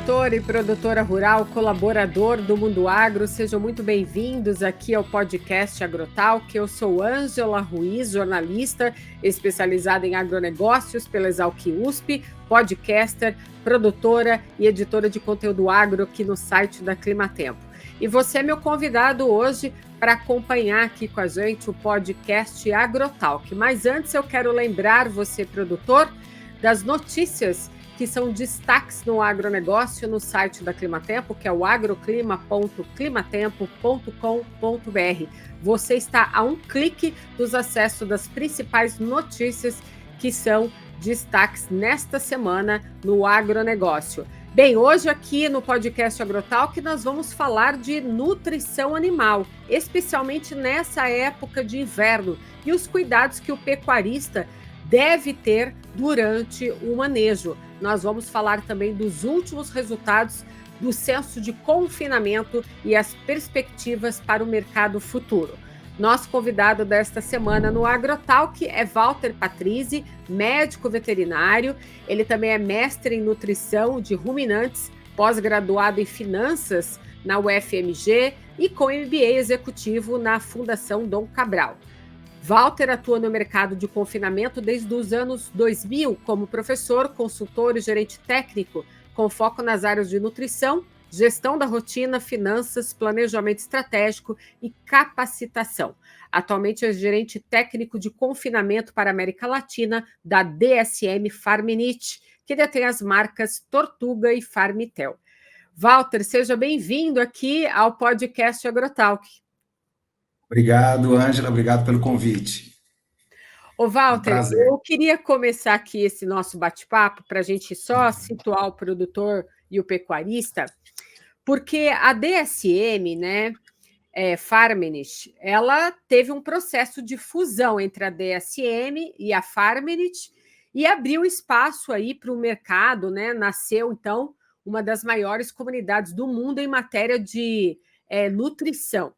produtor e produtora rural, colaborador do Mundo Agro, sejam muito bem-vindos aqui ao podcast Agrotalk. Eu sou Ângela Ruiz, jornalista especializada em agronegócios pela Exalc USP, podcaster, produtora e editora de conteúdo agro aqui no site da Climatempo. E você é meu convidado hoje para acompanhar aqui com a gente o podcast Agrotalk. Mas antes eu quero lembrar você, produtor, das notícias que são destaques no agronegócio no site da Climatempo, que é o agroclima.climatempo.com.br. Você está a um clique dos acessos das principais notícias que são destaques nesta semana no agronegócio. Bem, hoje aqui no podcast Agrotalk nós vamos falar de nutrição animal, especialmente nessa época de inverno, e os cuidados que o pecuarista deve ter durante o manejo. Nós vamos falar também dos últimos resultados do censo de confinamento e as perspectivas para o mercado futuro. Nosso convidado desta semana no Agrotalk é Walter Patrizzi, médico veterinário. Ele também é mestre em nutrição de ruminantes, pós-graduado em finanças na UFMG e com MBA executivo na Fundação Dom Cabral. Walter atua no mercado de confinamento desde os anos 2000 como professor, consultor e gerente técnico, com foco nas áreas de nutrição, gestão da rotina, finanças, planejamento estratégico e capacitação. Atualmente é gerente técnico de confinamento para a América Latina da DSM Farminit, que detém as marcas Tortuga e Farmitel. Walter, seja bem-vindo aqui ao podcast Agrotalk. Obrigado, Ângela, obrigado pelo convite. Ô, Walter, Um prazer. eu queria começar aqui esse nosso bate-papo para a gente só situar o produtor e o pecuarista, porque a DSM, né, Farminit, ela teve um processo de fusão entre a DSM e a Farminit e abriu espaço aí para o mercado, né? Nasceu, então, uma das maiores comunidades do mundo em matéria de nutrição.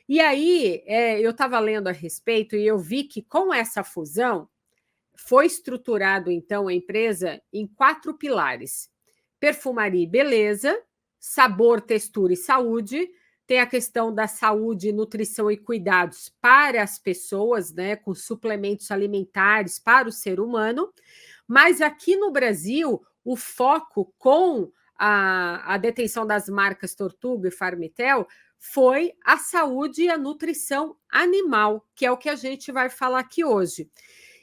E aí, eu estava lendo a respeito e eu vi que com essa fusão foi estruturado, então, a empresa em 4 pilares: perfumaria e beleza, sabor, textura e saúde. Tem a questão da saúde, nutrição e cuidados para as pessoas, né, com suplementos alimentares para o ser humano. Mas aqui no Brasil, o foco com a detenção das marcas Tortuga e Farmitel foi a saúde e a nutrição animal, que é o que a gente vai falar aqui hoje.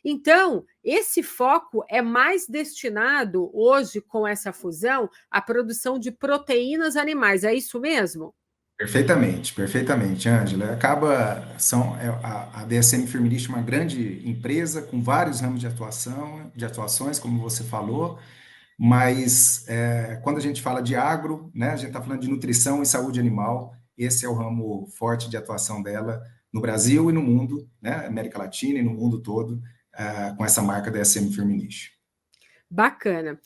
Então, esse foco é mais destinado hoje, com essa fusão, à produção de proteínas animais. É isso mesmo? Perfeitamente, Ângela. A DSM Firmenich é uma grande empresa com vários ramos de atuações, como você falou, mas quando a gente fala de agro, né, a gente está falando de nutrição e saúde animal. Esse é o ramo forte de atuação dela no Brasil e no mundo, né, América Latina e no mundo todo, com essa marca DSM Firmenich. Bacana.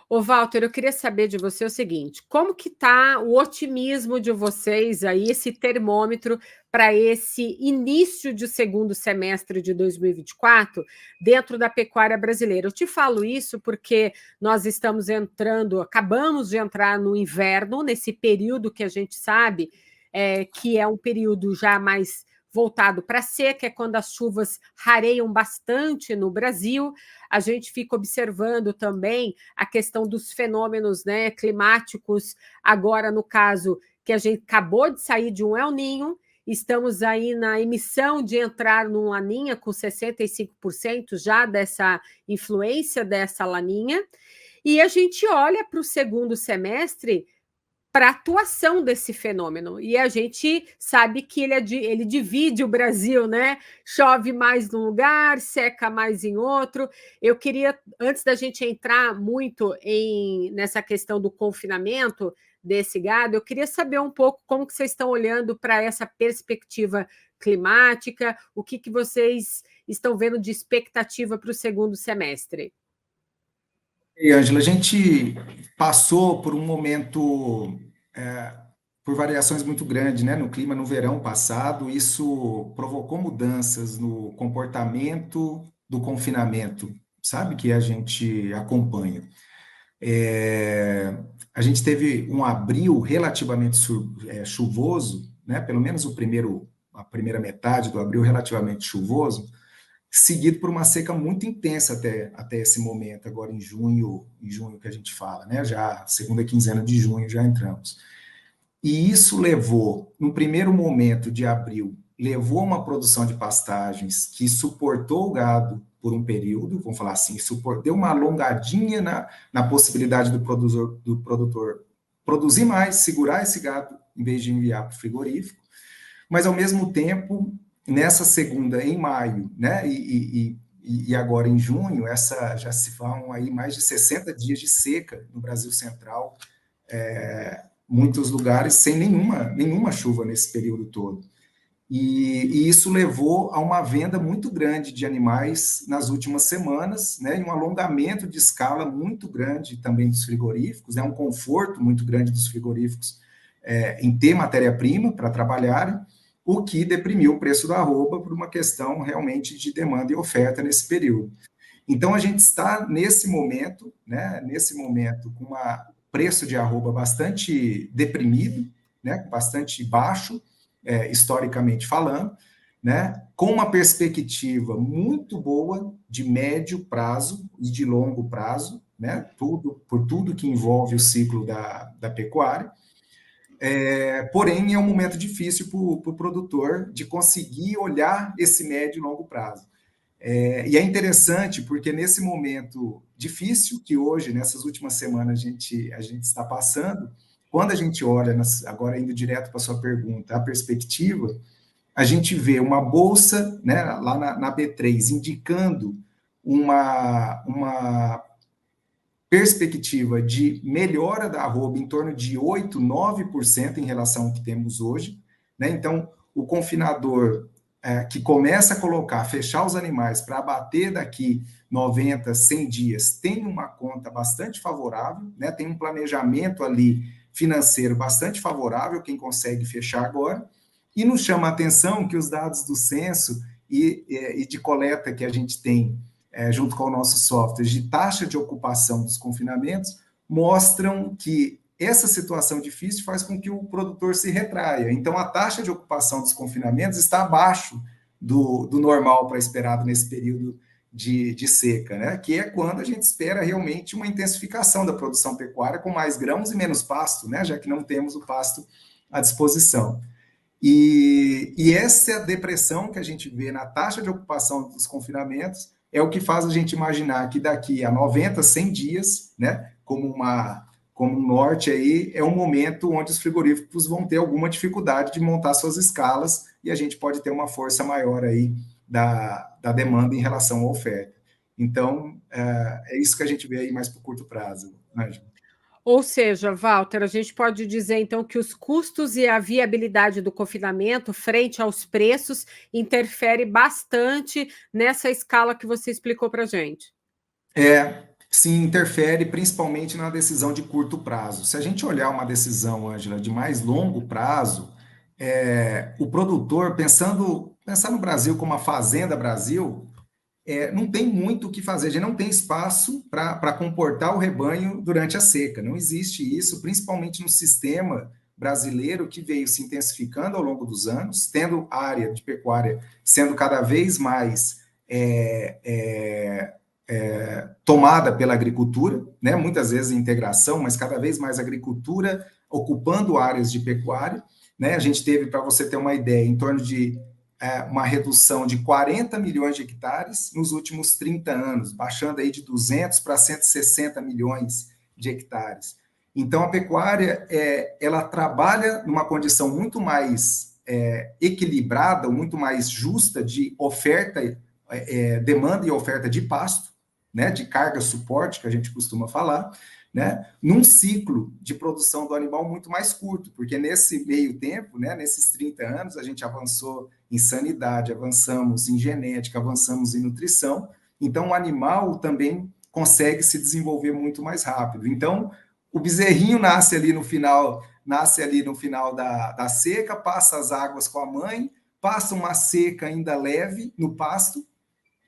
Ô, Walter, eu queria saber de você o seguinte: como que está o otimismo de vocês aí, esse termômetro para esse início de segundo semestre de 2024 dentro da pecuária brasileira? Eu te falo isso porque nós acabamos de entrar no inverno, nesse período que a gente sabe que é um período já mais voltado para a seca, é quando as chuvas rareiam bastante no Brasil. A gente fica observando também a questão dos fenômenos, né, climáticos, agora no caso que a gente acabou de sair de um El Niño, estamos aí na emissão de entrar num Laninha com 65% já dessa influência dessa Laninha, e a gente olha para o segundo semestre para a atuação desse fenômeno. E a gente sabe que ele divide o Brasil, né? Chove mais num lugar, seca mais em outro. Eu queria, antes da gente entrar muito nessa questão do confinamento desse gado, eu queria saber um pouco como que vocês estão olhando para essa perspectiva climática, o que vocês estão vendo de expectativa para o segundo semestre. E, Ângela, a gente passou por um momento, por variações muito grandes, né, no clima no verão passado. Isso provocou mudanças no comportamento do confinamento, sabe, que a gente acompanha. A gente teve um abril relativamente chuvoso, né? Pelo menos a primeira metade do abril relativamente chuvoso, seguido por uma seca muito intensa até esse momento, agora em junho que a gente fala, né? Já segunda quinzena de junho já entramos. E isso levou, no primeiro momento de abril, levou a uma produção de pastagens que suportou o gado por um período, vamos falar assim, deu uma alongadinha na possibilidade do produtor produzir mais, segurar esse gado, em vez de enviar para o frigorífico, mas ao mesmo tempo, nessa segunda, em maio, né, e agora em junho, já se falam aí mais de 60 dias de seca no Brasil Central, muitos lugares sem nenhuma chuva nesse período todo. E isso levou a uma venda muito grande de animais nas últimas semanas, né, e um alongamento de escala muito grande também dos frigoríficos, né, um conforto muito grande dos frigoríficos em ter matéria-prima para trabalharem, o que deprimiu o preço da arroba por uma questão realmente de demanda e oferta nesse período. Então, a gente está nesse momento, né, com um preço de arroba bastante deprimido, né, bastante baixo, historicamente falando, né, com uma perspectiva muito boa de médio prazo e de longo prazo, né, por tudo que envolve o ciclo da pecuária. Porém, é um momento difícil para o produtor de conseguir olhar esse médio e longo prazo. E é interessante porque nesse momento difícil que hoje, nessas últimas semanas, a gente está passando, quando a gente olha, agora indo direto para a sua pergunta, a perspectiva, a gente vê uma bolsa, né, lá na B3, indicando uma perspectiva de melhora da arroba em torno de 8, 9% em relação ao que temos hoje, né? Então, o confinador que começa a fechar os animais para abater daqui 90, 100 dias, tem uma conta bastante favorável, né? Tem um planejamento ali financeiro bastante favorável, quem consegue fechar agora, e nos chama a atenção que os dados do censo e de coleta que a gente tem junto com o nosso software de taxa de ocupação dos confinamentos, mostram que essa situação difícil faz com que o produtor se retraia. Então, a taxa de ocupação dos confinamentos está abaixo do normal para esperado nesse período de seca, né? Que é quando a gente espera realmente uma intensificação da produção pecuária com mais grãos e menos pasto, né? Já que não temos o pasto à disposição. E essa depressão que a gente vê na taxa de ocupação dos confinamentos é o que faz a gente imaginar que daqui a 90, 100 dias, né, como um norte aí, é um momento onde os frigoríficos vão ter alguma dificuldade de montar suas escalas e a gente pode ter uma força maior aí da demanda em relação à oferta. Então, é isso que a gente vê aí mais para o curto prazo, né, Ju? Ou seja, Walter, a gente pode dizer então que os custos e a viabilidade do confinamento frente aos preços interfere bastante nessa escala que você explicou para a gente. Sim, interfere principalmente na decisão de curto prazo. Se a gente olhar uma decisão, Ângela, de mais longo prazo, o produtor, pensar no Brasil como a Fazenda Brasil, não tem muito o que fazer, a gente não tem espaço para comportar o rebanho durante a seca. Não existe isso, principalmente no sistema brasileiro que veio se intensificando ao longo dos anos, tendo área de pecuária sendo cada vez mais tomada pela agricultura, né? Muitas vezes em integração, mas cada vez mais agricultura ocupando áreas de pecuária. Né? A gente teve, para você ter uma ideia, em torno de uma redução de 40 milhões de hectares nos últimos 30 anos, baixando aí de 200 para 160 milhões de hectares. Então, a pecuária, ela trabalha numa condição muito mais equilibrada, muito mais justa de oferta, demanda e oferta de pasto, né, de carga-suporte, que a gente costuma falar, né, num ciclo de produção do animal muito mais curto, porque nesse meio tempo, né, nesses 30 anos, a gente avançou em sanidade, avançamos em genética, avançamos em nutrição, então o animal também consegue se desenvolver muito mais rápido. Então, o bezerrinho nasce ali no final da seca, passa as águas com a mãe, passa uma seca ainda leve no pasto,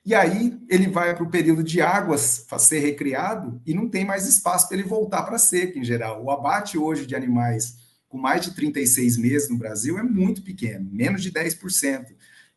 e aí ele vai para o período de águas para ser recriado e não tem mais espaço para ele voltar para a seca em geral. O abate hoje de animais com mais de 36 meses no Brasil é muito pequeno, menos de 10%.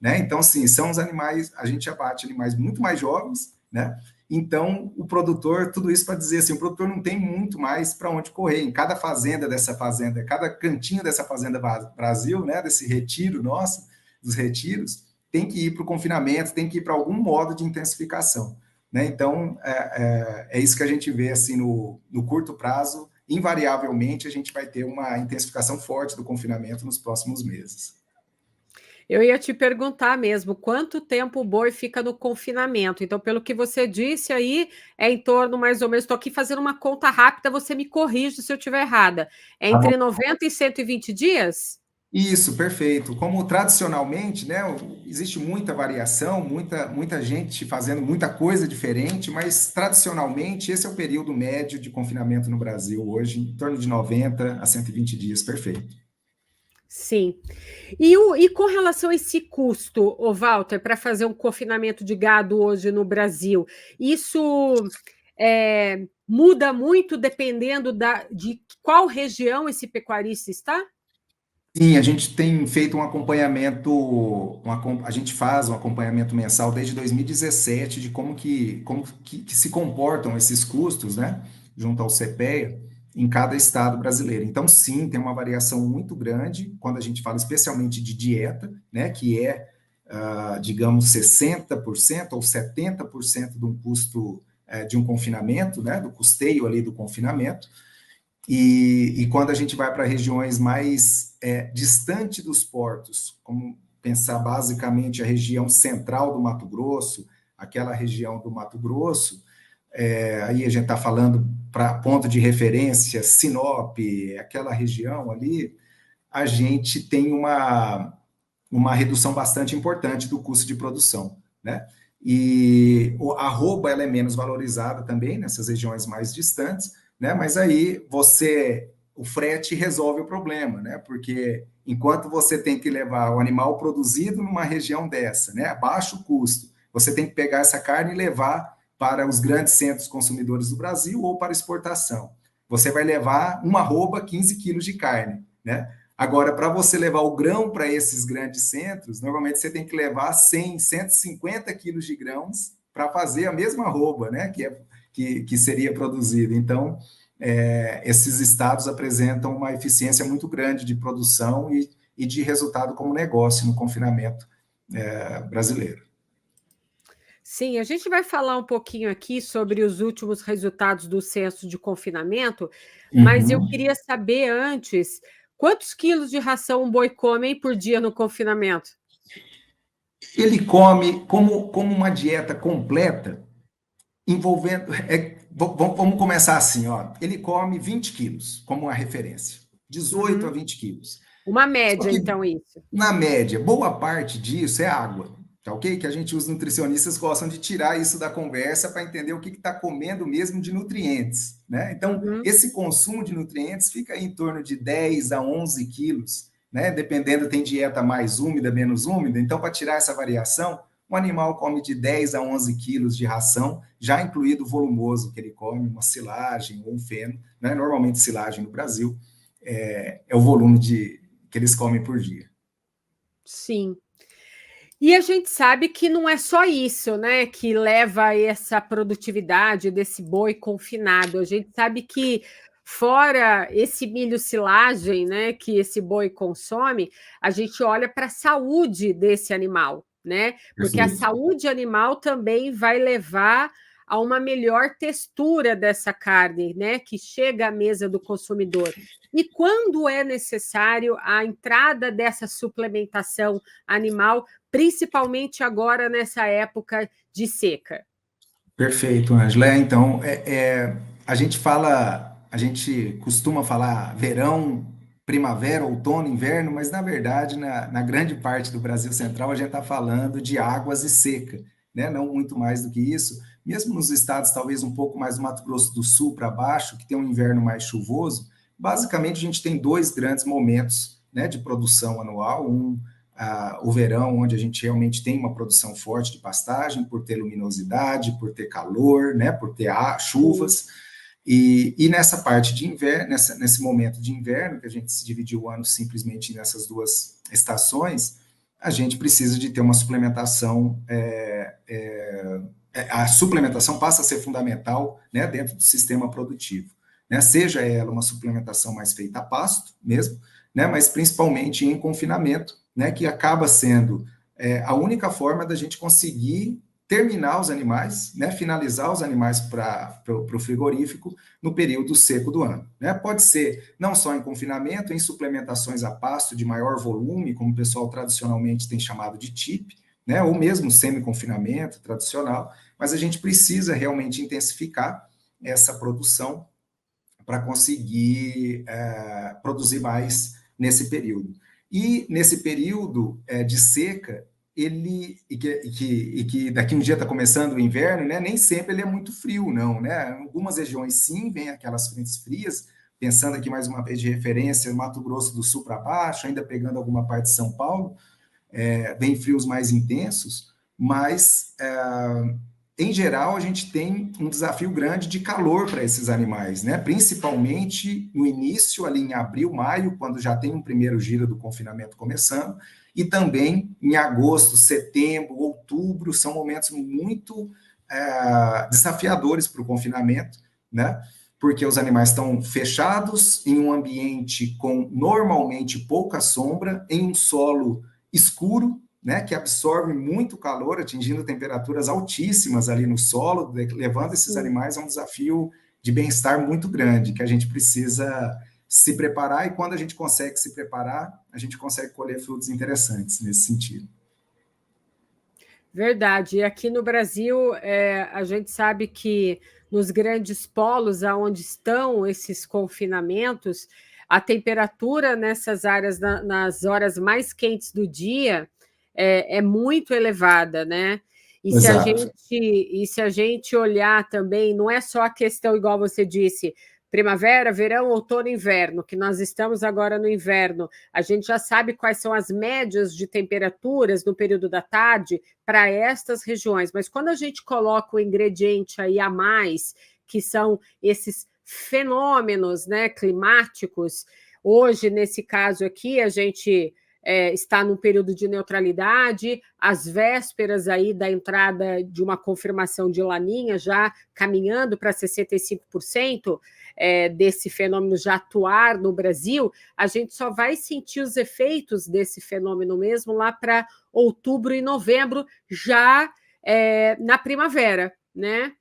Né? Então, assim, são os animais, a gente abate animais muito mais jovens, né? Então, o produtor, tudo isso para dizer assim, o produtor não tem muito mais para onde correr. Em cada fazenda dessa fazenda, cada cantinho dessa fazenda Brasil, né, desse retiro nosso, dos retiros, tem que ir para o confinamento, tem que ir para algum modo de intensificação. Né? Então, é isso que a gente vê assim, no curto prazo, invariavelmente a gente vai ter uma intensificação forte do confinamento nos próximos meses. Eu ia te perguntar mesmo, quanto tempo o boi fica no confinamento? Então, pelo que você disse aí, é em torno mais ou menos, estou aqui fazendo uma conta rápida, você me corrige se eu estiver errada. É Tá bom? entre 90 e 120 dias? Isso, perfeito. Como tradicionalmente, né, existe muita variação, muita gente fazendo muita coisa diferente, mas tradicionalmente esse é o período médio de confinamento no Brasil hoje, em torno de 90 a 120 dias, perfeito. Sim. E com relação a esse custo, ô Walter, para fazer um confinamento de gado hoje no Brasil, isso muda muito dependendo de qual região esse pecuarista está? Sim, a gente tem feito um acompanhamento, a gente faz um acompanhamento mensal desde 2017 de como que se comportam esses custos, né, junto ao CPEA, em cada estado brasileiro. Então, sim, tem uma variação muito grande quando a gente fala especialmente de dieta, né, que é, digamos, 60% ou 70% de um custo de um confinamento, né, do custeio ali do confinamento. E quando a gente vai para regiões mais distante dos portos, como pensar basicamente a região central do Mato Grosso, aquela região do Mato Grosso, aí a gente está falando para ponto de referência, Sinop, aquela região ali, a gente tem uma redução bastante importante do custo de produção, né? E a arroba ela é menos valorizada também nessas regiões mais distantes, né? Mas aí o frete resolve o problema, né? Porque enquanto você tem que levar o animal produzido numa região dessa, né, a baixo custo, você tem que pegar essa carne e levar para os grandes centros consumidores do Brasil ou para exportação. Você vai levar uma arroba 15 quilos de carne, né? Agora, para você levar o grão para esses grandes centros, normalmente você tem que levar 100, 150 quilos de grãos para fazer a mesma arroba, né, que seria produzida. Então, esses estados apresentam uma eficiência muito grande de produção e de resultado como negócio no confinamento brasileiro. Sim, a gente vai falar um pouquinho aqui sobre os últimos resultados do censo de confinamento, mas eu Uhum. queria saber antes, quantos quilos de ração um boi come por dia no confinamento? Ele come como uma dieta completa, envolvendo. Vamos começar assim, ó. Ele come 20 quilos, como uma referência. 18 a Uhum. 20 quilos. Uma Só média, que, então, isso. na média, boa parte disso é água, tá ok? Que a gente, os nutricionistas gostam de tirar isso da conversa para entender o que está comendo mesmo de nutrientes, né? Então, Uhum. esse consumo de nutrientes fica em torno de 10 a 11 quilos, né? Dependendo, tem dieta mais úmida, menos úmida. Então, para tirar essa variação, um animal come de 10 a 11 quilos de ração, já incluído o volumoso que ele come, uma silagem ou um feno, né? Normalmente silagem no Brasil, é o volume que eles comem por dia. Sim. E a gente sabe que não é só isso, né, que leva a essa produtividade desse boi confinado. A gente sabe que fora esse milho silagem, né, que esse boi consome, a gente olha para a saúde desse animal, né? Porque a Perfeito. saúde animal também vai levar a uma melhor textura dessa carne, né, que chega à mesa do consumidor. E quando é necessário a entrada dessa suplementação animal, principalmente agora nessa época de seca? Perfeito, Angela. Então, a gente costuma falar verão, primavera, outono, inverno, mas na verdade, na grande parte do Brasil Central, a gente está falando de águas e seca, né? Não muito mais do que isso. Mesmo nos estados, talvez um pouco mais do Mato Grosso do Sul para baixo, que tem um inverno mais chuvoso, basicamente a gente tem dois grandes momentos, né, de produção anual, o verão, onde a gente realmente tem uma produção forte de pastagem, por ter luminosidade, por ter calor, né, por ter chuvas. E nessa parte de inverno, nesse momento de inverno, que a gente se dividiu o ano simplesmente nessas duas estações, a gente precisa de ter uma suplementação. A suplementação passa a ser fundamental, né, dentro do sistema produtivo, né, seja ela uma suplementação mais feita a pasto mesmo, né, mas principalmente em confinamento, né, que acaba sendo a única forma da gente conseguir terminar os animais, né, finalizar os animais para o frigorífico no período seco do ano. Né? Pode ser não só em confinamento, em suplementações a pasto de maior volume, como o pessoal tradicionalmente tem chamado de TIP, né, ou mesmo semi-confinamento tradicional, mas a gente precisa realmente intensificar essa produção para conseguir produzir mais nesse período. E nesse período de seca, que daqui um dia está começando o inverno, né, nem sempre ele é muito frio, não. Né? Em algumas regiões, sim, vem aquelas frentes frias, pensando aqui mais uma vez de referência, Mato Grosso do Sul para baixo, ainda pegando alguma parte de São Paulo, vem frios mais intensos, mas em geral, a gente tem um desafio grande de calor para esses animais, né? Principalmente no início, ali em abril, maio, quando já tem um primeiro giro do confinamento começando, e também em agosto, setembro, outubro, são momentos muito desafiadores para o confinamento, né? Porque os animais estão fechados em um ambiente com normalmente pouca sombra, em um solo escuro, né, que absorve muito calor, atingindo temperaturas altíssimas ali no solo, levando esses animais a um desafio de bem-estar muito grande, que a gente precisa se preparar, e quando a gente consegue se preparar, a gente consegue colher frutos interessantes nesse sentido. Verdade. E aqui no Brasil, a gente sabe que nos grandes polos aonde estão esses confinamentos, a temperatura nessas áreas, nas horas mais quentes do dia, é muito elevada, né? Exato. E se a gente olhar também, não é só a questão, igual você disse, primavera, verão, outono, inverno, que nós estamos agora no inverno, a gente já sabe quais são as médias de temperaturas no período da tarde para estas regiões, mas quando a gente coloca o ingrediente aí a mais, que são esses fenômenos, né, climáticos, hoje, nesse caso aqui, a gente está num período de neutralidade, às vésperas aí da entrada de uma confirmação de laninha, já caminhando para 65%, desse fenômeno já atuar no Brasil, a gente só vai sentir os efeitos desse fenômeno mesmo lá para outubro e novembro, já na primavera, né?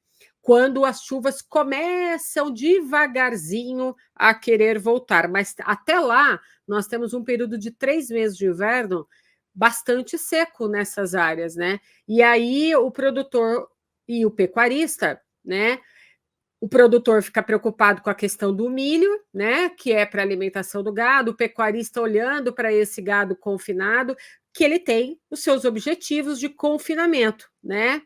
Quando as chuvas começam devagarzinho a querer voltar. Mas até lá, nós temos um período de 3 meses de inverno bastante seco nessas áreas, né? E aí o produtor e o pecuarista, né? O produtor fica preocupado com a questão do milho, né? Que é para alimentação do gado, o pecuarista olhando para esse gado confinado, que ele tem os seus objetivos de confinamento, né?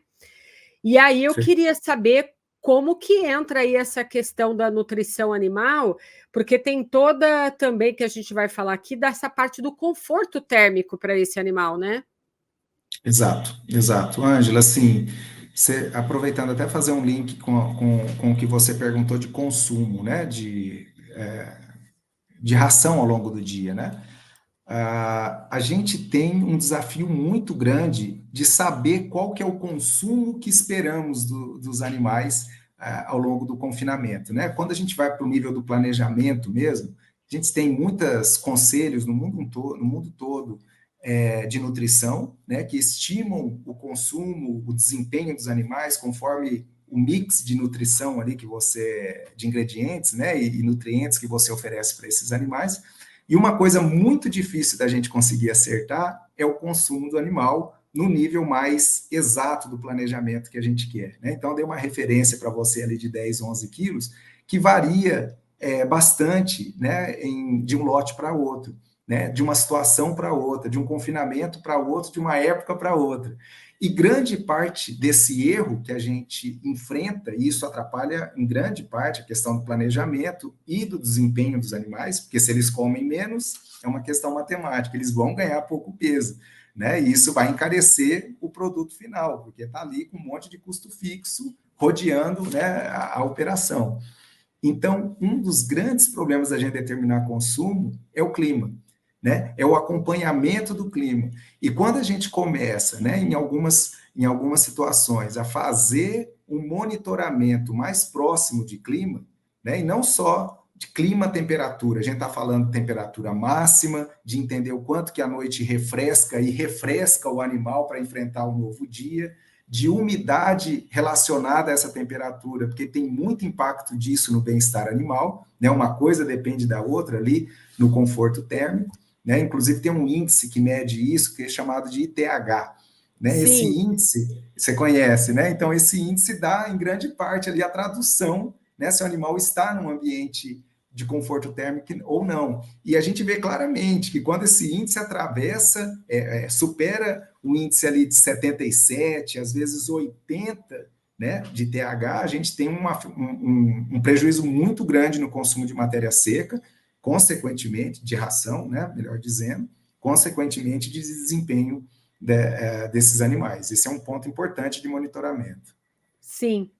E aí eu queria saber como que entra aí essa questão da nutrição animal, porque tem toda também, que a gente vai falar aqui, dessa parte do conforto térmico para esse animal, né? Exato, exato. Ângela, assim, aproveitando até fazer um link com o que você perguntou de consumo, né, de ração ao longo do dia, né? A gente tem um desafio muito grande de saber qual que é o consumo que esperamos dos animais ao longo do confinamento, né? Quando a gente vai para o nível do planejamento mesmo, a gente tem muitos conselhos no mundo todo de nutrição, né, que estimam o consumo, o desempenho dos animais conforme o mix de nutrição ali de ingredientes, né, e nutrientes que você oferece para esses animais. E uma coisa muito difícil da gente conseguir acertar é o consumo do animal no nível mais exato do planejamento que a gente quer. Né? Então, eu dei uma referência para você ali de 10, 11 quilos, que varia bastante, né, de um lote para outro. né, de uma situação para outra, de um confinamento para outro, de uma época para outra. E grande parte desse erro que a gente enfrenta, e isso atrapalha em grande parte a questão do planejamento e do desempenho dos animais, porque se eles comem menos, é uma questão matemática, eles vão ganhar pouco peso, né? E isso vai encarecer o produto final, porque está ali com um monte de custo fixo rodeando, né, a operação. Então, um dos grandes problemas da gente determinar consumo é o clima, né? É o acompanhamento do clima. E quando a gente começa, né, em algumas situações, a fazer um monitoramento mais próximo de clima, né, e não só de clima-temperatura, a gente está falando de temperatura máxima, de entender o quanto que a noite refresca e refresca o animal para enfrentar o novo dia, de umidade relacionada a essa temperatura, porque tem muito impacto disso no bem-estar animal, né? Uma coisa depende da outra ali no conforto térmico, né? Inclusive tem um índice que mede isso, que é chamado de ITH, né? Esse Sim. índice, você conhece, né? Então esse índice dá em grande parte ali a tradução, né? Se o animal está num ambiente de conforto térmico ou não. E a gente vê claramente que quando esse índice atravessa, supera o índice ali de 77, às vezes 80, né, de TH, a gente tem um prejuízo muito grande no consumo de matéria seca, consequentemente, de ração, né, melhor dizendo, consequentemente de desempenho desses animais. Esse é um ponto importante de monitoramento. Sim,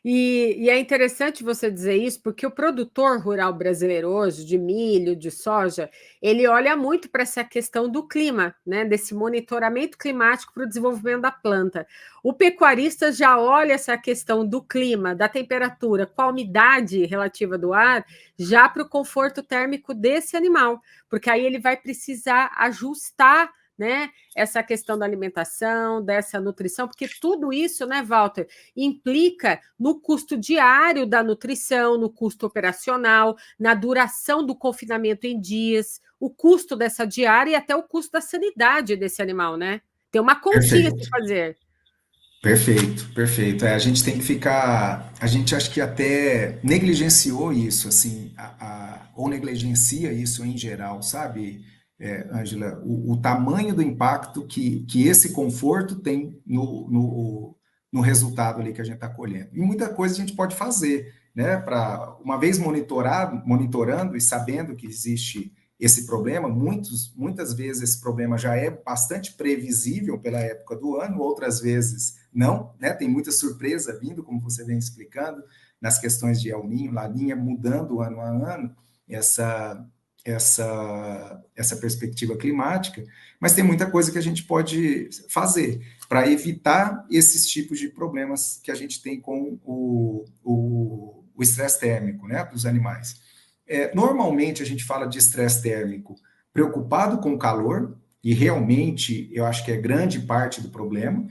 e é interessante você dizer isso, porque o produtor rural brasileiro hoje, de milho, de soja, ele olha muito para essa questão do clima, né? Desse monitoramento climático para o desenvolvimento da planta. O pecuarista já olha essa questão do clima, da temperatura, com a umidade relativa do ar, já para o conforto térmico desse animal, porque aí ele vai precisar ajustar, né, essa questão da alimentação, dessa nutrição, porque tudo isso, né, Walter, implica no custo diário da nutrição, no custo operacional, na duração do confinamento em dias, o custo dessa diária e até o custo da sanidade desse animal, né? Tem uma continha a se Perfeito. fazer. Perfeito, perfeito. A gente tem que ficar. A gente acho que até negligenciou isso, assim, ou negligencia isso em geral, sabe, Ângela? O tamanho do impacto que esse conforto tem no resultado ali que a gente está colhendo. E muita coisa a gente pode fazer, né? Uma vez monitorando e sabendo que existe esse problema, muitas vezes esse problema já é bastante previsível pela época do ano, outras vezes não, né? Tem muita surpresa vindo, como você vem explicando, nas questões de El Niño, Laninha, mudando ano a ano essa perspectiva climática, mas tem muita coisa que a gente pode fazer para evitar esses tipos de problemas que a gente tem com o estresse térmico, né, dos animais. Normalmente a gente fala de estresse térmico preocupado com o calor, e realmente eu acho que é grande parte do problema.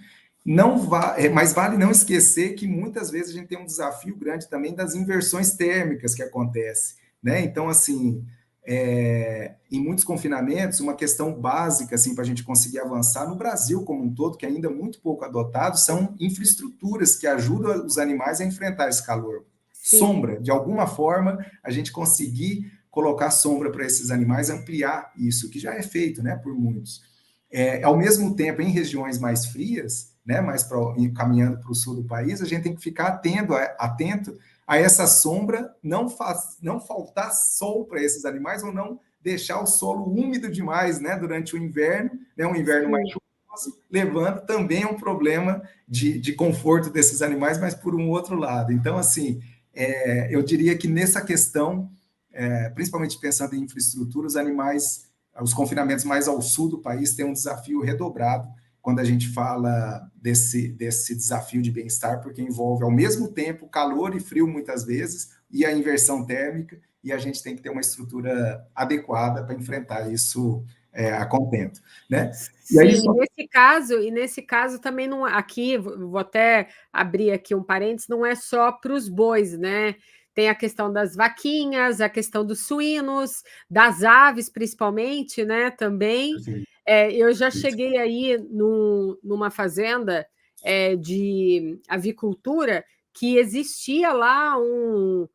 Mas vale não esquecer que muitas vezes a gente tem um desafio grande também das inversões térmicas que acontecem, né? Então, assim, em muitos confinamentos, uma questão básica assim, para a gente conseguir avançar no Brasil como um todo, que ainda é muito pouco adotado, são infraestruturas que ajudam os animais a enfrentar esse calor. Sim, Sombra, de alguma forma, a gente conseguir colocar sombra para esses animais, ampliar isso, que já é feito, né, por muitos. Ao mesmo tempo, em regiões mais frias, né, caminhando para o sul do país, a gente tem que ficar atento a essa sombra, não faltar sol para esses animais ou não deixar o solo úmido demais, né, durante o inverno, né, um inverno mais sim. chuvoso, levando também a um problema de conforto desses animais, mas por um outro lado. Então, assim, eu diria que nessa questão, principalmente pensando em infraestrutura, os confinamentos mais ao sul do país têm um desafio redobrado quando a gente fala desse desafio de bem-estar, porque envolve ao mesmo tempo calor e frio muitas vezes, e a inversão térmica, e a gente tem que ter uma estrutura adequada para enfrentar isso a contento, né? E aí Sim, só e nesse caso também não aqui, vou até abrir aqui um parênteses, não é só para os bois, né? Tem a questão das vaquinhas, a questão dos suínos, das aves, principalmente, né? Também. Eu já cheguei aí numa fazenda de avicultura que existia lá um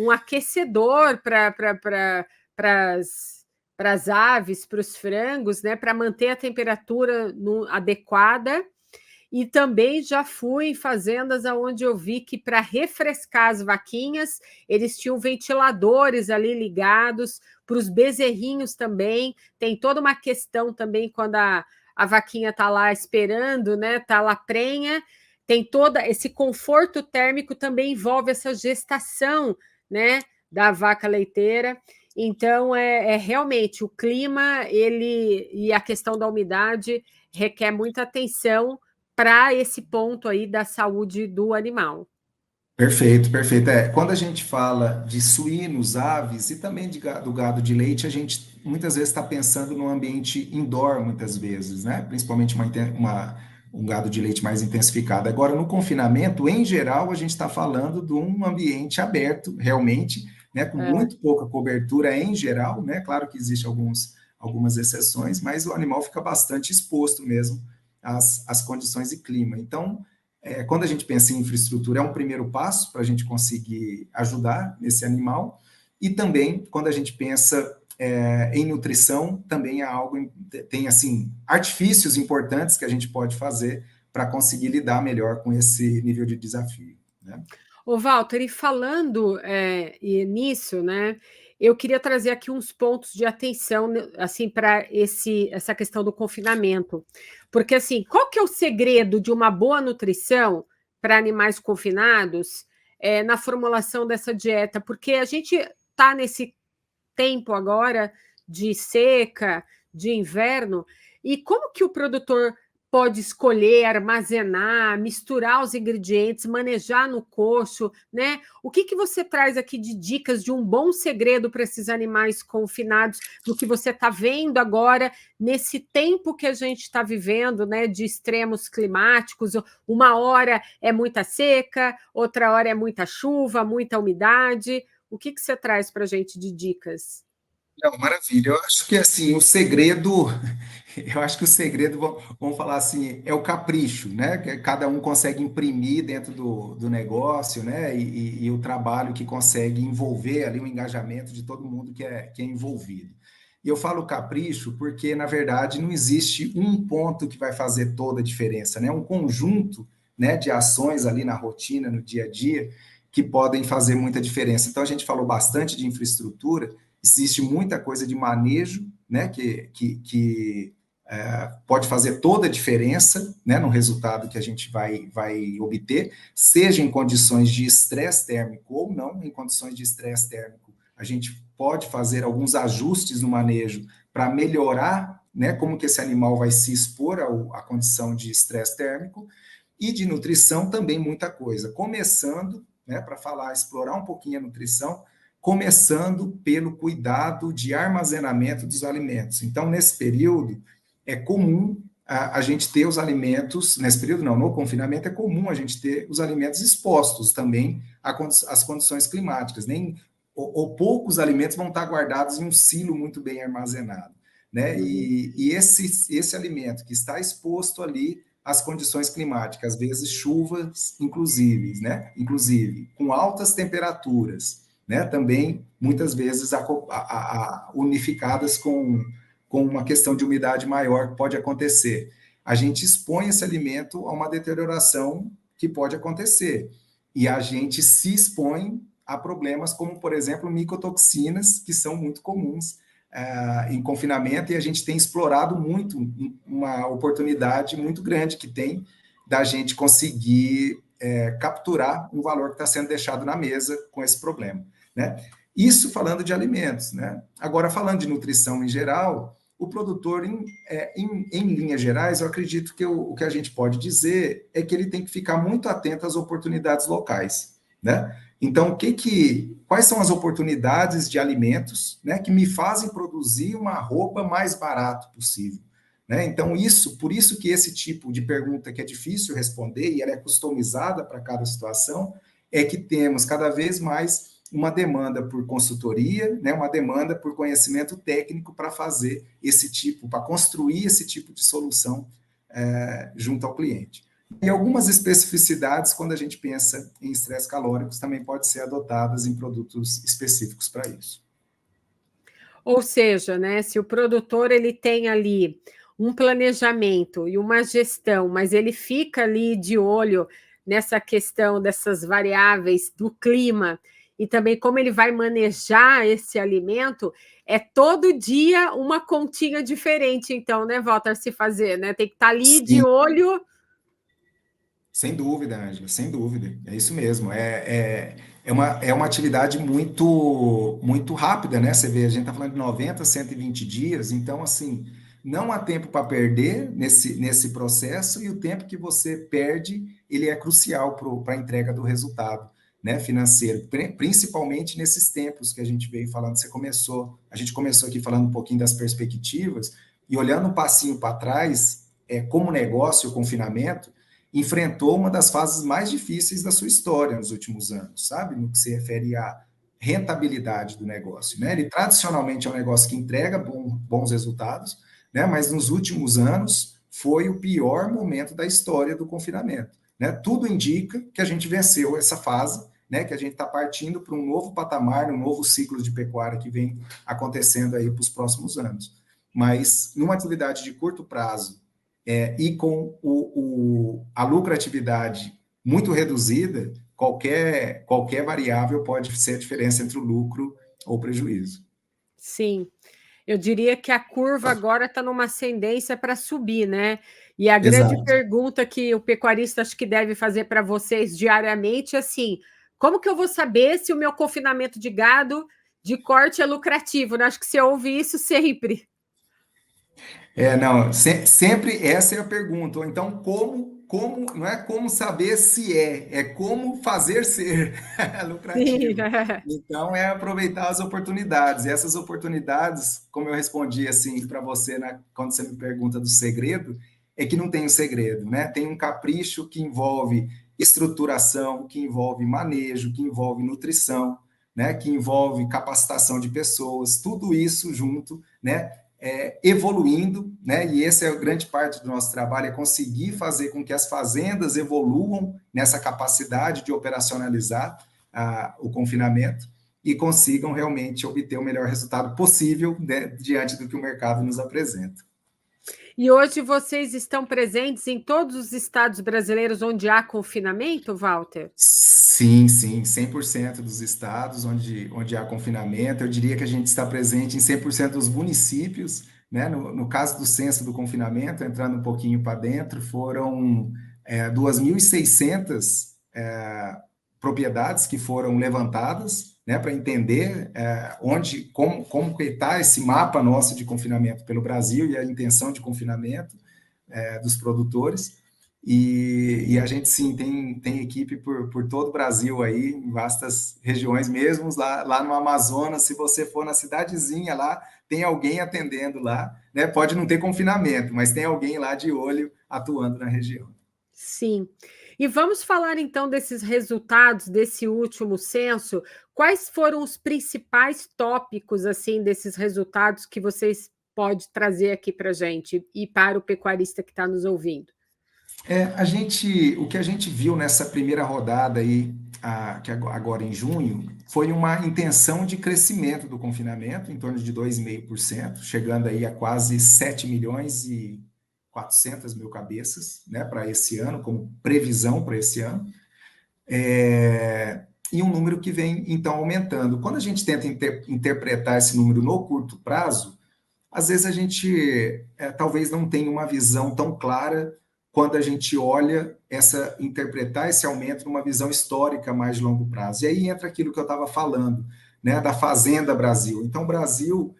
aquecedor para para as aves, para os frangos, né, para manter a temperatura adequada. E também já fui em fazendas onde eu vi que para refrescar as vaquinhas, eles tinham ventiladores ali ligados, para os bezerrinhos também. Tem toda uma questão também quando a vaquinha está lá esperando, né? Está lá prenha. Tem todo esse conforto térmico também envolve essa gestação, né? Da vaca leiteira. Então, realmente o clima e a questão da umidade requer muita atenção para esse ponto aí da saúde do animal. Perfeito, perfeito. Quando a gente fala de suínos, aves e também do gado de leite, a gente muitas vezes está pensando no ambiente indoor, muitas vezes, né? Principalmente um gado de leite mais intensificado. Agora, no confinamento, em geral, a gente está falando de um ambiente aberto, realmente, né? Com muito pouca cobertura em geral, né? Claro que existem algumas exceções, mas o animal fica bastante exposto mesmo às condições de clima. Então, quando a gente pensa em infraestrutura, é um primeiro passo para a gente conseguir ajudar esse animal, e também, quando a gente pensa em nutrição, também tem, assim, artifícios importantes que a gente pode fazer para conseguir lidar melhor com esse nível de desafio, né? Ô, Walter, e falando nisso, né, eu queria trazer aqui uns pontos de atenção, né, assim, para essa questão do confinamento. Porque, assim, qual que é o segredo de uma boa nutrição para animais confinados na formulação dessa dieta? Porque a gente está nesse tempo agora de seca, de inverno, e como que o produtor pode escolher, armazenar, misturar os ingredientes, manejar no coxo, né? O que você traz aqui de dicas de um bom segredo para esses animais confinados, do que você está vendo agora, nesse tempo que a gente está vivendo, né, de extremos climáticos? Uma hora é muita seca, outra hora é muita chuva, muita umidade. O que você traz para a gente de dicas? Não, maravilha. Eu acho que assim, eu acho que o segredo, vamos falar assim, é o capricho, né? Que cada um consegue imprimir dentro do negócio, né? E o trabalho que consegue envolver ali o engajamento de todo mundo que é envolvido. E eu falo capricho porque, na verdade, não existe um ponto que vai fazer toda a diferença, né? Um conjunto, né, de ações ali na rotina, no dia a dia, que podem fazer muita diferença. Então, a gente falou bastante de infraestrutura. Existe muita coisa de manejo, né, que pode fazer toda a diferença, né, no resultado que a gente vai obter, seja em condições de estresse térmico ou não. Em condições de estresse térmico, a gente pode fazer alguns ajustes no manejo para melhorar, né, como que esse animal vai se expor à condição de estresse térmico. E de nutrição também muita coisa, começando, né, para explorar um pouquinho a nutrição, começando pelo cuidado de armazenamento dos alimentos. Então, nesse período, é comum a gente ter os alimentos, nesse período não, no confinamento é comum a gente ter os alimentos expostos também às condições climáticas, ou poucos alimentos vão estar guardados em um silo muito bem armazenado, né? E esse alimento que está exposto ali às condições climáticas, às vezes chuvas, inclusive com altas temperaturas, né? Também muitas vezes unificadas com uma questão de umidade maior que pode acontecer. A gente expõe esse alimento a uma deterioração que pode acontecer, e a gente se expõe a problemas como, por exemplo, micotoxinas, que são muito comuns em confinamento, e a gente tem explorado muito uma oportunidade muito grande que tem da gente conseguir capturar um valor que está sendo deixado na mesa com esse problema, né? Isso falando de alimentos, né? Agora, falando de nutrição em geral, o produtor, em linhas gerais, eu acredito que o que a gente pode dizer é que ele tem que ficar muito atento às oportunidades locais, né? Então, quais são as oportunidades de alimentos, né, que me fazem produzir uma roupa mais barato possível, né? Então, por isso que esse tipo de pergunta que é difícil responder e ela é customizada para cada situação, é que temos cada vez mais uma demanda por consultoria, né, uma demanda por conhecimento técnico para para construir esse tipo de solução junto ao cliente. E algumas especificidades, quando a gente pensa em estresse calóricos, também pode ser adotadas em produtos específicos para isso. Ou seja, né, se o produtor ele tem ali um planejamento e uma gestão, mas ele fica ali de olho nessa questão dessas variáveis do clima e também como ele vai manejar esse alimento, é todo dia uma continha diferente, então, né, Walter, se fazer, né? Tem que estar ali de Sim, olho. sem dúvida, Ângela, sem dúvida. É isso mesmo. É uma atividade muito rápida, né? Você vê, a gente está falando de 90, 120 dias, então, assim, não há tempo para perder nesse processo, e o tempo que você perde, ele é crucial para a entrega do resultado, né, financeiro, principalmente nesses tempos que a gente veio falando. A gente começou aqui falando um pouquinho das perspectivas, e olhando um passinho para trás, como negócio, o confinamento enfrentou uma das fases mais difíceis da sua história nos últimos anos, sabe? No que se refere à rentabilidade do negócio, né? Ele tradicionalmente é um negócio que entrega bons resultados, né? Mas nos últimos anos foi o pior momento da história do confinamento, né? Tudo indica que a gente venceu essa fase, né? Que a gente está partindo para um novo patamar, um novo ciclo de pecuária que vem acontecendo aí para os próximos anos. Mas numa atividade de curto prazo, e com a lucratividade muito reduzida, qualquer variável pode ser a diferença entre o lucro ou o prejuízo. Sim, eu diria que a curva agora está numa ascendência para subir, né? E a grande Exato. pergunta que o pecuarista acho que deve fazer para vocês diariamente é assim: como que eu vou saber se o meu confinamento de gado de corte é lucrativo, né? Acho que você ouve isso sempre. Não, sempre essa é a pergunta. Ou então, não é como saber se é como fazer ser Sim, lucrativo. Então, é aproveitar as oportunidades. E essas oportunidades, como eu respondi assim para você, quando você me pergunta do segredo, é que não tem um segredo, né? Tem um capricho que envolve estruturação, que envolve manejo, que envolve nutrição, né? Que envolve capacitação de pessoas, tudo isso junto, né? Evoluindo, né? E essa é a grande parte do nosso trabalho, é conseguir fazer com que as fazendas evoluam nessa capacidade de operacionalizar o confinamento e consigam realmente obter o melhor resultado possível, né, diante do que o mercado nos apresenta. e hoje vocês estão presentes em todos os estados brasileiros onde há confinamento, Walter? Sim, sim, 100% dos estados onde há confinamento. Eu diria que a gente está presente em 100% dos municípios, né? No caso do censo do confinamento, entrando um pouquinho para dentro, foram 2.600 propriedades que foram levantadas, né, para entender como que está esse mapa nosso de confinamento pelo Brasil e a intenção de confinamento dos produtores. E a gente, sim, tem equipe por todo o Brasil aí, em vastas regiões, mesmo lá no Amazonas. Se você for na cidadezinha lá, tem alguém atendendo lá, né? Pode não ter confinamento, mas tem alguém lá de olho atuando na região. Sim. E vamos falar então desses resultados desse último censo. Quais foram os principais tópicos assim desses resultados que vocês podem trazer aqui para a gente e para o pecuarista que está nos ouvindo? O que a gente viu nessa primeira rodada aí, que agora em junho, foi uma intenção de crescimento do confinamento, em torno de 2,5%, chegando aí a quase 7 milhões e 400 mil cabeças, né, para esse ano, como previsão para esse ano, e um número que vem, então, aumentando. Quando a gente tenta interpretar esse número no curto prazo, às vezes a gente talvez não tenha uma visão tão clara quando a gente interpretar esse aumento numa visão histórica mais de longo prazo. E aí entra aquilo que eu estava falando, né, da Fazenda Brasil. Então, o Brasil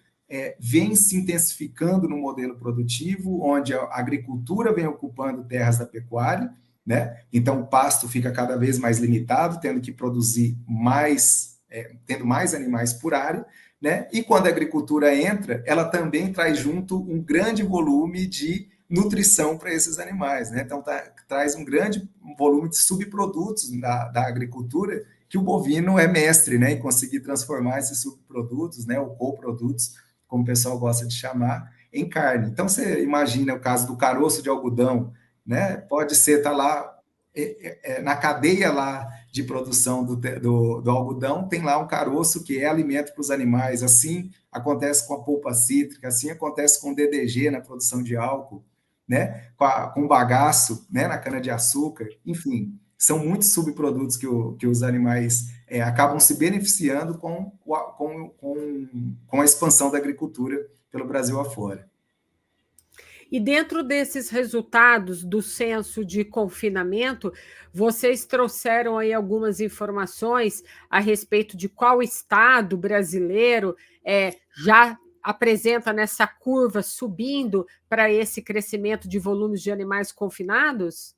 vem se intensificando no modelo produtivo, onde a agricultura vem ocupando terras da pecuária, né? Então, o pasto fica cada vez mais limitado, tendo que produzir mais, tendo mais animais por área, né? E quando a agricultura entra, ela também traz junto um grande volume de nutrição para esses animais, né? Então traz um grande volume de subprodutos da agricultura que o bovino é mestre, né? Em conseguir transformar esses subprodutos, né? Ou coprodutos, como o pessoal gosta de chamar, em carne. Então você imagina o caso do caroço de algodão, né? Pode ser tá lá na cadeia lá de produção do algodão, tem lá um caroço que é alimento para os animais. Assim acontece com a polpa cítrica, assim acontece com o DDG na produção de álcool, né? Com o bagaço, né? Na cana-de-açúcar, enfim, são muitos subprodutos que os animais acabam se beneficiando com a expansão da agricultura pelo Brasil afora. E dentro desses resultados do censo de confinamento, vocês trouxeram aí algumas informações a respeito de qual estado brasileiro já apresenta nessa curva subindo para esse crescimento de volumes de animais confinados?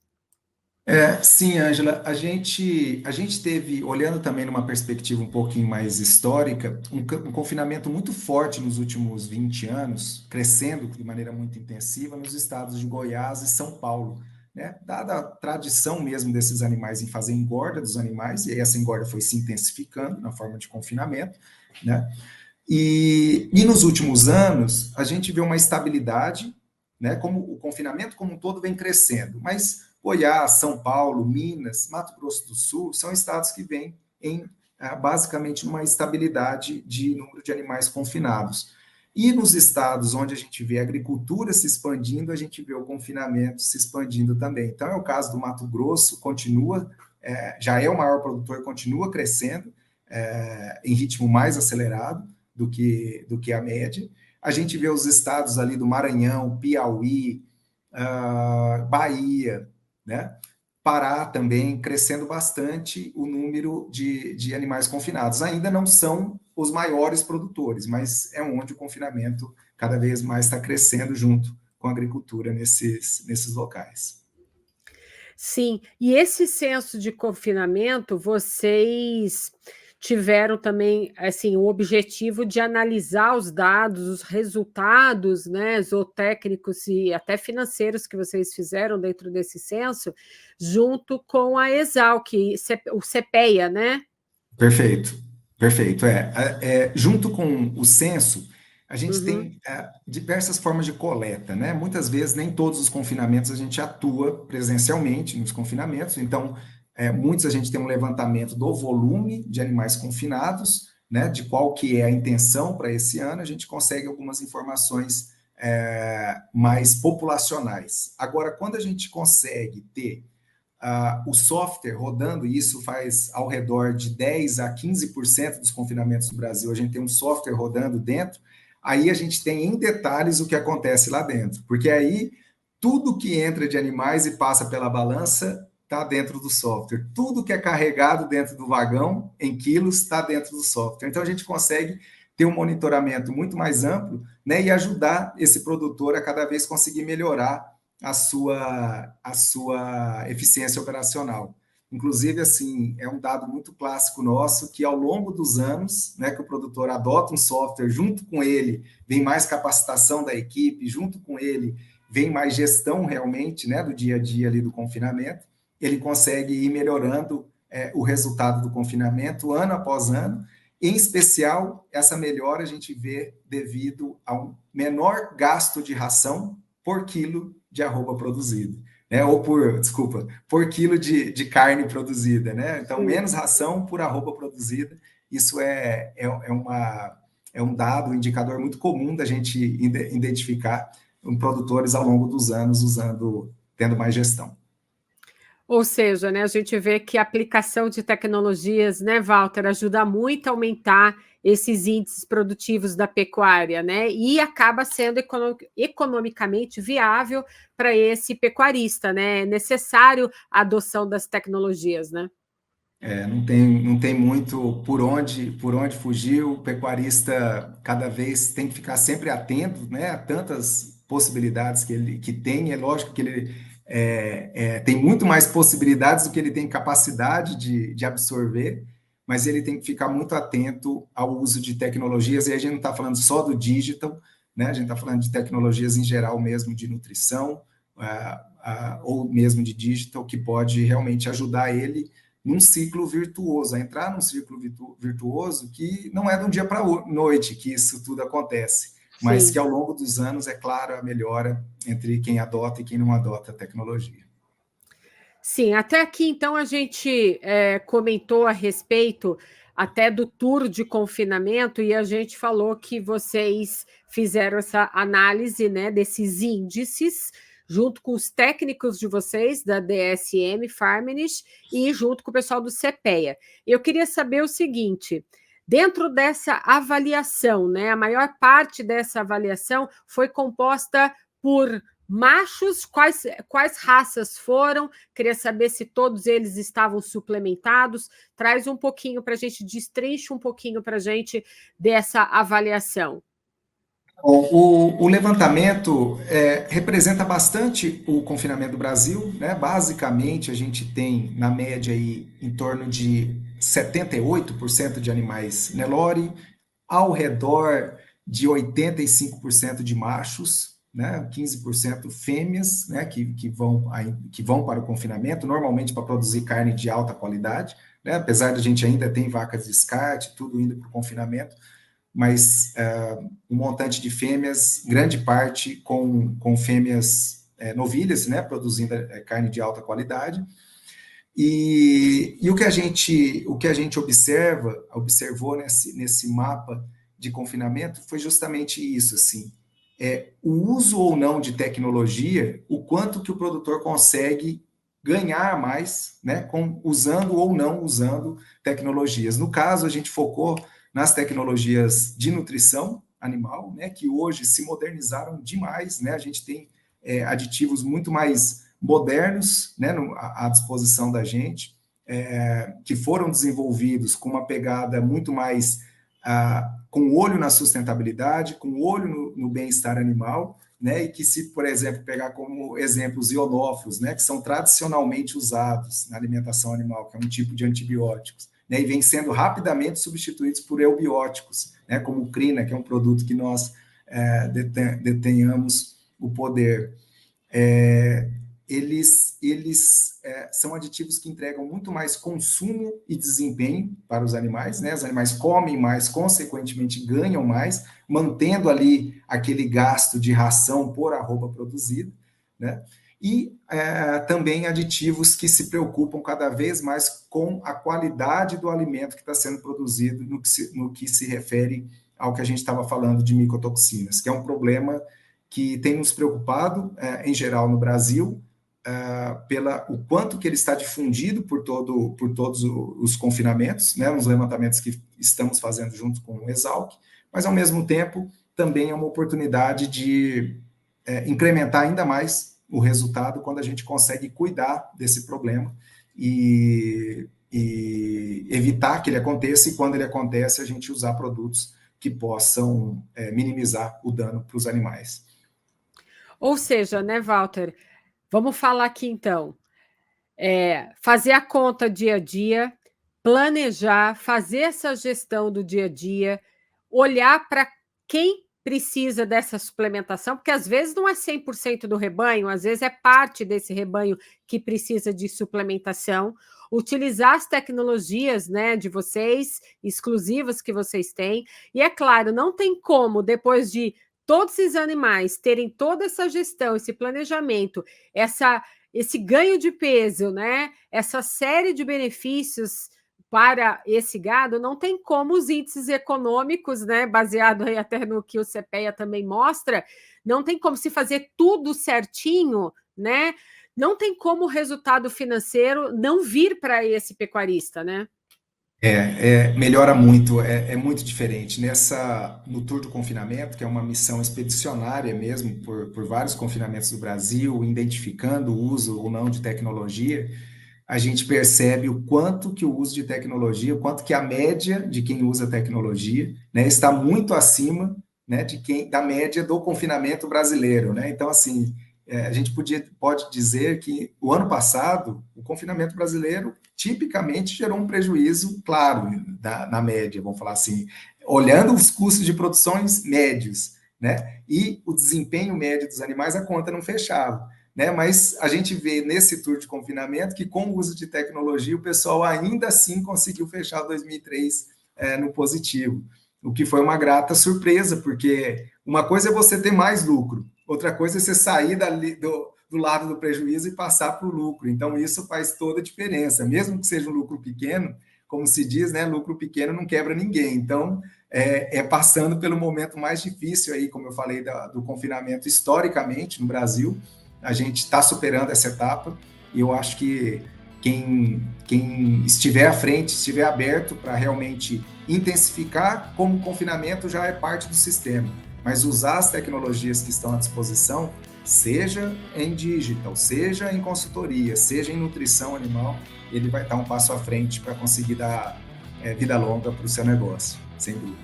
Sim, Ângela, a gente teve, olhando também numa perspectiva um pouquinho mais histórica, um confinamento muito forte nos últimos 20 anos, crescendo de maneira muito intensiva nos estados de Goiás e São Paulo, né? Dada a tradição mesmo desses animais em fazer engorda dos animais, e essa engorda foi se intensificando na forma de confinamento, né? E nos últimos anos, a gente vê uma estabilidade, né? Como o confinamento como um todo vem crescendo, mas Goiás, São Paulo, Minas, Mato Grosso do Sul são estados que vêm basicamente numa estabilidade de número de animais confinados. E nos estados onde a gente vê a agricultura se expandindo, a gente vê o confinamento se expandindo também. Então, é o caso do Mato Grosso, continua, já é o maior produtor, continua crescendo em ritmo mais acelerado do que a média. A gente vê os estados ali do Maranhão, Piauí, Bahia, né? Pará também crescendo bastante o número de animais confinados. Ainda não são os maiores produtores, mas é onde o confinamento cada vez mais está crescendo junto com a agricultura nesses locais. Sim, e esse censo de confinamento, vocês tiveram também assim o objetivo de analisar os dados, os resultados, né, zootécnicos e até financeiros que vocês fizeram dentro desse censo, junto com a Exalc, o CPEA, né? Perfeito, perfeito. Junto com o censo, a gente Uhum. tem diversas formas de coleta, né? Muitas vezes, nem todos os confinamentos a gente atua presencialmente nos confinamentos, então, muitos a gente tem um levantamento do volume de animais confinados, né? De qual que é a intenção para esse ano, a gente consegue algumas informações mais populacionais. Agora, quando a gente consegue ter o software rodando, e isso faz ao redor de 10 a 15% dos confinamentos do Brasil, a gente tem um software rodando dentro, aí a gente tem em detalhes o que acontece lá dentro, porque aí tudo que entra de animais e passa pela balança está dentro do software, tudo que é carregado dentro do vagão em quilos está dentro do software, então a gente consegue ter um monitoramento muito mais amplo, né, e ajudar esse produtor a cada vez conseguir melhorar a sua eficiência operacional. Inclusive, assim, é um dado muito clássico nosso que ao longo dos anos, né, que o produtor adota um software, junto com ele vem mais capacitação da equipe, junto com ele vem mais gestão realmente, né, do dia a dia ali do confinamento, ele consegue ir melhorando o resultado do confinamento ano após ano. Em especial, essa melhora a gente vê devido a um menor gasto de ração por quilo de arroba produzido, né? Ou por quilo de carne produzida, né? Então, menos ração por arroba produzida, isso é um dado, um indicador muito comum da gente identificar produtores ao longo dos anos tendo mais gestão. Ou seja, né, a gente vê que a aplicação de tecnologias, né, Walter, ajuda muito a aumentar esses índices produtivos da pecuária, né? E acaba sendo economicamente viável para esse pecuarista, né? É necessário a adoção das tecnologias, né? Não tem muito por onde fugir. O pecuarista cada vez tem que ficar sempre atento, né, a tantas possibilidades que tem. É lógico que ele tem muito mais possibilidades do que ele tem capacidade de absorver, mas ele tem que ficar muito atento ao uso de tecnologias. E a gente não está falando só do digital, né, a gente está falando de tecnologias em geral mesmo, de nutrição, ou mesmo de digital, que pode realmente ajudar ele num ciclo virtuoso, a entrar num ciclo virtuoso que não é de um dia para a noite que isso tudo acontece, mas Sim. que ao longo dos anos, é claro, a melhora entre quem adota e quem não adota a tecnologia. Sim, até aqui então a gente comentou a respeito até do tour de confinamento e a gente falou que vocês fizeram essa análise, né, desses índices junto com os técnicos de vocês da DSM Farmanish e junto com o pessoal do CPEA. Eu queria saber o seguinte: dentro dessa avaliação, né, a maior parte dessa avaliação foi composta por machos, quais raças foram? Queria saber se todos eles estavam suplementados. Traz um pouquinho para a gente, destrincha um pouquinho para a gente dessa avaliação. O levantamento representa bastante o confinamento do Brasil, né? Basicamente, a gente tem, na média, aí, em torno de 78% de animais Nelore, ao redor de 85% de machos, né? 15% fêmeas, né? Que vão para o confinamento, normalmente para produzir carne de alta qualidade, né? Apesar de a gente ainda ter vacas de descarte, tudo indo para o confinamento, mas um montante de fêmeas, grande parte com fêmeas novilhas, né, produzindo carne de alta qualidade. E o que a gente observou nesse mapa de confinamento foi justamente isso, assim, o uso ou não de tecnologia, o quanto que o produtor consegue ganhar mais, né, usando ou não usando tecnologias. No caso, a gente focou nas tecnologias de nutrição animal, né, que hoje se modernizaram demais, né, a gente tem aditivos muito mais modernos, né, à disposição da gente, que foram desenvolvidos com uma pegada muito mais com olho na sustentabilidade, com olho no bem-estar animal, né, e que se, por exemplo, pegar como exemplo os ionófilos, né, que são tradicionalmente usados na alimentação animal, que é um tipo de antibióticos, né, e vem sendo rapidamente substituídos por eubióticos, né, como o crina, que é um produto que nós detenhamos o poder. Eles são aditivos que entregam muito mais consumo e desempenho para os animais, né? Os animais comem mais, consequentemente ganham mais, mantendo ali aquele gasto de ração por arroba produzido, né? E também aditivos que se preocupam cada vez mais com a qualidade do alimento que está sendo produzido no que se refere ao que a gente estava falando de micotoxinas, que é um problema que tem nos preocupado, em geral, no Brasil, o quanto que ele está difundido por todos os confinamentos, né, nos levantamentos que estamos fazendo junto com o Exalc, mas, ao mesmo tempo, também é uma oportunidade de incrementar ainda mais o resultado quando a gente consegue cuidar desse problema e evitar que ele aconteça, e quando ele acontece, a gente usar produtos que possam minimizar o dano para os animais. Ou seja, né, Walter? Vamos falar aqui então. Fazer a conta dia a dia, planejar, fazer essa gestão do dia a dia, olhar para quem precisa dessa suplementação, porque às vezes não é 100% do rebanho, às vezes é parte desse rebanho que precisa de suplementação, utilizar as tecnologias, né, de vocês, exclusivas que vocês têm, e é claro, não tem como, depois de todos esses animais terem toda essa gestão, esse planejamento, esse ganho de peso, né, essa série de benefícios para esse gado, não tem como os índices econômicos, né, baseado aí até no que o CPEA também mostra, não tem como se fazer tudo certinho, né? Não tem como o resultado financeiro não vir para esse pecuarista, né? Melhora muito, é muito diferente. No Tour do Confinamento, que é uma missão expedicionária mesmo, por vários confinamentos do Brasil, identificando o uso ou não de tecnologia, a gente percebe o quanto que o uso de tecnologia, o quanto que a média de quem usa tecnologia, né, está muito acima, né, da média do confinamento brasileiro, né? Então, assim, a gente pode dizer que o ano passado, o confinamento brasileiro tipicamente gerou um prejuízo, claro, na média, vamos falar assim, olhando os custos de produções médios, né? E o desempenho médio dos animais, a conta não fechava. Né? Mas a gente vê nesse tour de confinamento que, com o uso de tecnologia, o pessoal ainda assim conseguiu fechar 2003 no positivo, o que foi uma grata surpresa, porque uma coisa é você ter mais lucro, outra coisa é você sair do lado do prejuízo e passar para o lucro. Então, isso faz toda a diferença. Mesmo que seja um lucro pequeno, como se diz, né? Lucro pequeno não quebra ninguém. Então, passando pelo momento mais difícil aí, como eu falei, do confinamento historicamente no Brasil, a gente está superando essa etapa e eu acho que quem estiver à frente, estiver aberto para realmente intensificar, como o confinamento já é parte do sistema, mas usar as tecnologias que estão à disposição, seja em digital, seja em consultoria, seja em nutrição animal, ele vai estar um passo à frente para conseguir dar vida longa para o seu negócio, sem dúvida.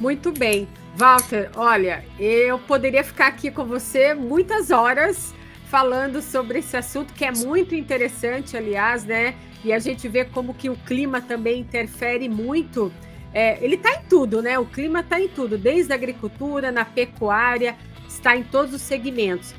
Muito bem. Walter, olha, eu poderia ficar aqui com você muitas horas falando sobre esse assunto, que é muito interessante, aliás, né? E a gente vê como que o clima também interfere muito. Ele está em tudo, né? O clima está em tudo, desde a agricultura, na pecuária, está em todos os segmentos.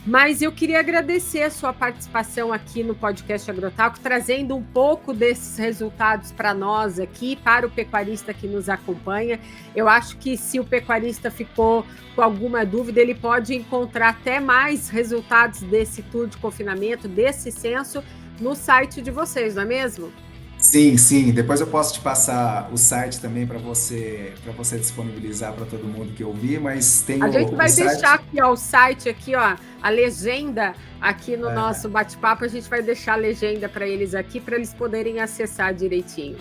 Mas eu queria agradecer a sua participação aqui no podcast Agrotalk, trazendo um pouco desses resultados para nós aqui, para o pecuarista que nos acompanha. Eu acho que se o pecuarista ficou com alguma dúvida, ele pode encontrar até mais resultados desse tour de confinamento, desse censo, no site de vocês, não é mesmo? Sim, sim. Depois eu posso te passar o site também para você disponibilizar para todo mundo que ouvir, mas tem a gente vai site... deixar aqui, ó, o site aqui, ó, a legenda aqui no nosso bate-papo, a gente vai deixar a legenda para eles aqui, para eles poderem acessar direitinho.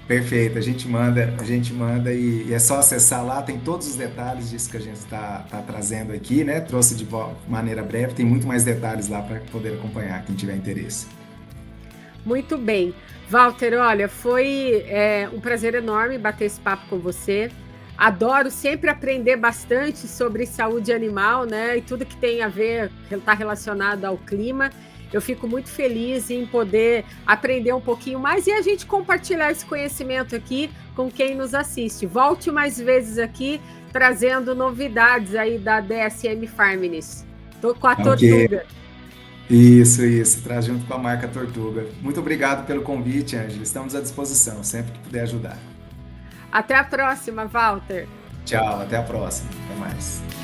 Perfeito, a gente manda e é só acessar lá, tem todos os detalhes disso que a gente está trazendo aqui, né? Trouxe de maneira breve, tem muito mais detalhes lá para poder acompanhar, quem tiver interesse. Muito bem. Walter, olha, foi um prazer enorme bater esse papo com você. Adoro sempre aprender bastante sobre saúde animal, né? E tudo que tem a ver, está relacionado ao clima. Eu fico muito feliz em poder aprender um pouquinho mais e a gente compartilhar esse conhecimento aqui com quem nos assiste. Volte mais vezes aqui, trazendo novidades aí da DSM Farmines. Estou com a Tortuga. Isso, traz junto com a marca Tortuga. Muito obrigado pelo convite, Ângela. Estamos à disposição, sempre que puder ajudar. Até a próxima, Walter. Tchau, até a próxima. Até mais.